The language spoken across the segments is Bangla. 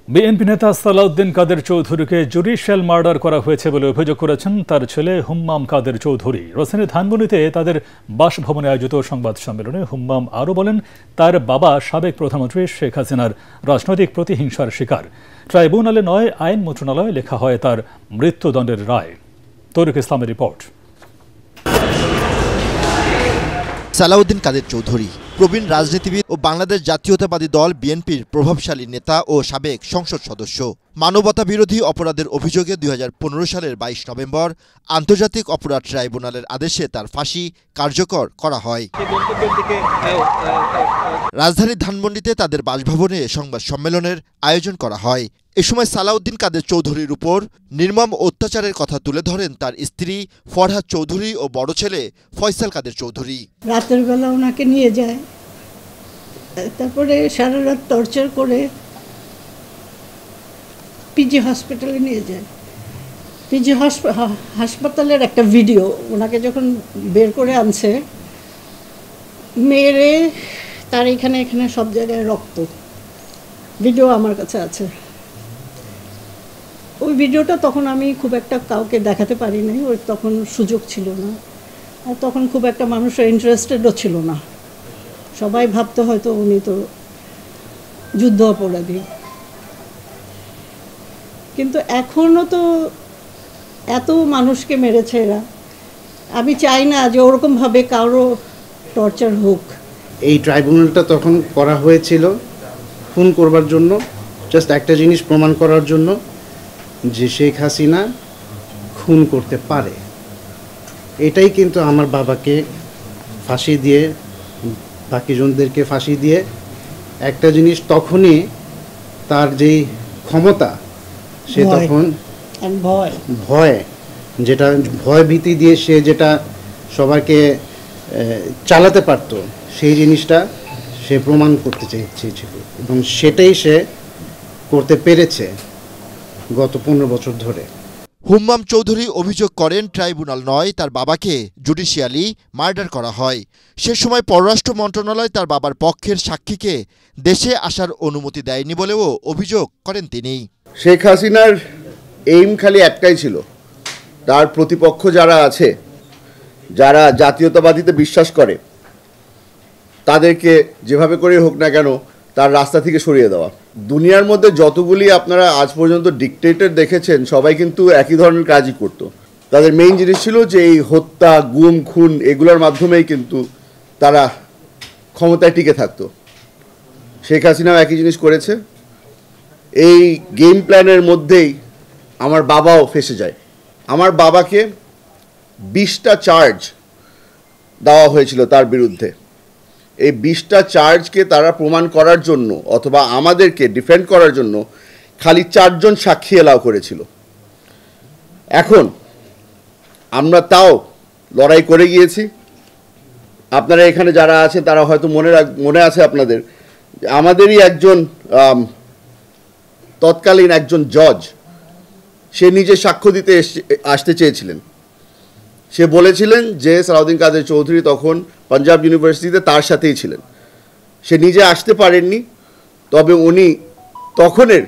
বিএনপি নেতা সালাউদ্দিন কাদের চৌধুরীকে জুডিশিয়াল মার্ডার করা হয়েছে বলে অভিযোগ করেছেন তার ছেলে হুম্মাম কাদের চৌধুরী। রাজধানীর ধানমন্ডিতে তাদের বাসভবনে আয়োজিত সংবাদ সম্মেলনে হুম্মাম আরও বলেন, তার বাবা সাবেক প্রধানমন্ত্রী শেখ হাসিনার রাজনৈতিক প্রতিহিংসার শিকার। ট্রাইব্যুনালে নয়, আইন মন্ত্রণালয়ে লেখা হয় তার মৃত্যুদণ্ডের রায়। তরিক ইসলামের রিপোর্ট। সালাউদ্দিন কাদের চৌধুরী প্রবীণ রাজনীতিবিদ ও বাংলাদেশ জাতীয়তাবাদী দল বিএনপির প্রভাবশালী নেতা ও সাবেক সংসদ সদস্য। মানবতা বিরোধী অপরাধের অভিযোগে ২০১৫ সালের ২২ নভেম্বর আন্তর্জাতিক অপরাধ ট্রাইব্যুনালের আদেশে তার ফাঁসি কার্যকর করা হয়। রাজধানীর ধানমন্ডিতে তাদের বাসভবনে সংবাদ সম্মেলনের আয়োজন করা হয়। এ সময় সালাউদ্দিন কাদের চৌধুরীর উপর নির্মম অত্যাচারের কথা তুলে ধরেন তার স্ত্রী ফরহাদ চৌধুরী ও বড় ছেলে ফয়সাল কাদের চৌধুরী। রাতের বেলা ওনাকে নিয়ে যায়, তারপরে সারা রাত টর্চার করে পিজি হসপিটালে নিয়ে যায়। পিজি হাসপাতালের একটা ভিডিও, ওনাকে যখন বের করে আনছে মেরে, তার এখানে এখানে সব জায়গায় রক্ত, ভিডিও আমার কাছে আছে। ওই ভিডিওটা তখন আমি খুব একটা কাউকে দেখাতে পারি নাই, ওই তখন সুযোগ ছিল না, আর তখন খুব একটা মানুষের ইন্টারেস্টেডও ছিল না। সবাই ভাবতে হয়তো উনি তো যুদ্ধ অপরাধী, কিন্তু এখনও তো এত মানুষকে মেরেছে এরা। আমি চাই না যে ওরকমভাবে কারো টর্চার হোক। এই ট্রাইব্যুনালটা তখন করা হয়েছিল খুন করবার জন্য, জাস্ট একটা জিনিস প্রমাণ করার জন্য যে শেখ হাসিনা খুন করতে পারে। এটাই কিন্তু আমার বাবাকে ফাঁসি দিয়ে, বাকি জনদেরকে ফাঁসি দিয়ে একটা জিনিস, তখনই তার যেই ক্ষমতা, সে তখন ভয়, যেটা ভয় ভীতি দিয়ে সে যেটা সবাইকে চালাতে পারত, সেই জিনিসটা সে প্রমাণ করতে চেয়েছিল এবং সেটাই সে করতে পেরেছে গত 15 বছর ধরে। হুম্মাম চৌধুরী অভিযোগ করেন ট্রাইব্যুনাল নয়, তার বাবাকে জুডিশিয়ালি মার্ডার করা হয়। সে সময় পররাষ্ট্র মন্ত্রণালয় তার বাবার পক্ষের সাক্ষীকে দেশে আসার অনুমতি দেয়নি বলেও অভিযোগ করেন তিনি। শেখ হাসিনার এইম খালি একটাই ছিল, তার প্রতিপক্ষ যারা আছে, যারা জাতীয়তাবাদীতে বিশ্বাস করে, তাদেরকে যেভাবে করে হোক না কেন তার রাস্তা থেকে সরিয়ে দেওয়া। দুনিয়ার মধ্যে যতগুলি আপনারা আজ পর্যন্ত ডিকটেটর দেখেছেন, সবাই কিন্তু একই ধরনের কাজই করত। তাদের মেইন জিনিস ছিল যে এই হত্যা, গুম, খুন এগুলোর মাধ্যমেই কিন্তু তারা ক্ষমতায় টিকে থাকতো। শেখ হাসিনাও একই জিনিস করেছে। এই গেম প্ল্যানের মধ্যেই আমার বাবাও ফেঁসে যায়। আমার বাবাকে 20টা চার্জ দেওয়া হয়েছিল তার বিরুদ্ধে। এই 20টা চার্জকে তারা প্রমাণ করার জন্য অথবা আমাদেরকে ডিফেন্ড করার জন্য খালি 4 জন সাক্ষী এলাও করেছিল। এখন আমরা তাও লড়াই করে গিয়েছি। আপনারা এখানে যারা আছে তারা হয়তো মনে আছে আপনাদের, আমাদেরই একজন তৎকালীন একজন জজ, সে নিজে সাক্ষ্য দিতে আসতে চেয়েছিলেন। সে বলেছিলেন যে সালাউদ্দিন কাদের চৌধুরী তখন পাঞ্জাব ইউনিভার্সিটিতে তার সাথেই ছিলেন। সে নিজে আসতে পারেননি, তবে উনি তখনের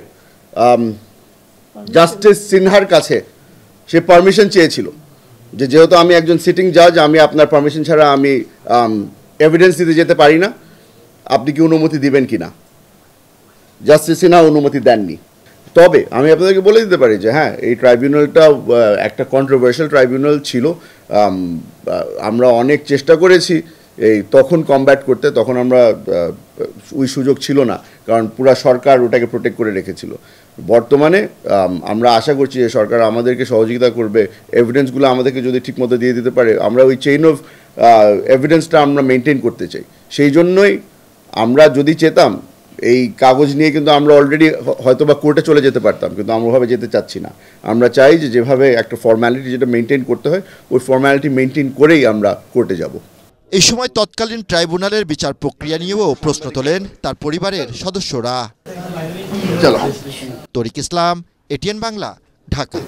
জাস্টিস সিনহার কাছে সে পারমিশন চেয়েছিল যে যেহেতু আমি একজন সিটিং জাজ, আমি আপনার পারমিশন ছাড়া আমি এভিডেন্স দিতে যেতে পারি না, আপনি কি অনুমতি দিবেন কি না। জাস্টিস সিনহা অনুমতি দেননি। তবে আমি আপনাদেরকে বলে দিতে পারি যে হ্যাঁ, এই ট্রাইব্যুনালটা একটা কন্ট্রোভার্সিয়াল ট্রাইব্যুনাল ছিল। আমরা অনেক চেষ্টা করেছি এই তখন কমব্যাট করতে, তখন আমরা ওই সুযোগ ছিল না, কারণ পুরা সরকার ওটাকে প্রোটেক্ট করে রেখেছিল। বর্তমানে আমরা আশা করছি যে সরকার আমাদেরকে সহযোগিতা করবে, এভিডেন্সগুলো আমাদেরকে যদি ঠিকমতো দিয়ে দিতে পারে। আমরা ওই চেইন অফ এভিডেন্সটা আমরা মেনটেন করতে চাই। সেই জন্যই আমরা যদি চেতাম এই কাগজ নিয়ে কিন্তু আমরা অলরেডি হয়তো বা কোর্টে চলে যেতে পারতাম, কিন্তু আমরা ওভাবে যেতে চাচ্ছি না। আমরা চাই যে যেভাবে একটা ফর্ম্যালিটি যেটা মেনটেন করতে হয়, ওই ফর্ম্যালিটি মেনটেন করেই আমরা কোর্টে যাব। এই সময় তৎকালীন ট্রাইব্যুনালের বিচার প্রক্রিয়া নিয়েও প্রশ্ন তোলেন তার পরিবারের সদস্যরা। তরিক ইসলাম, এটিএন বাংলা, ঢাকা।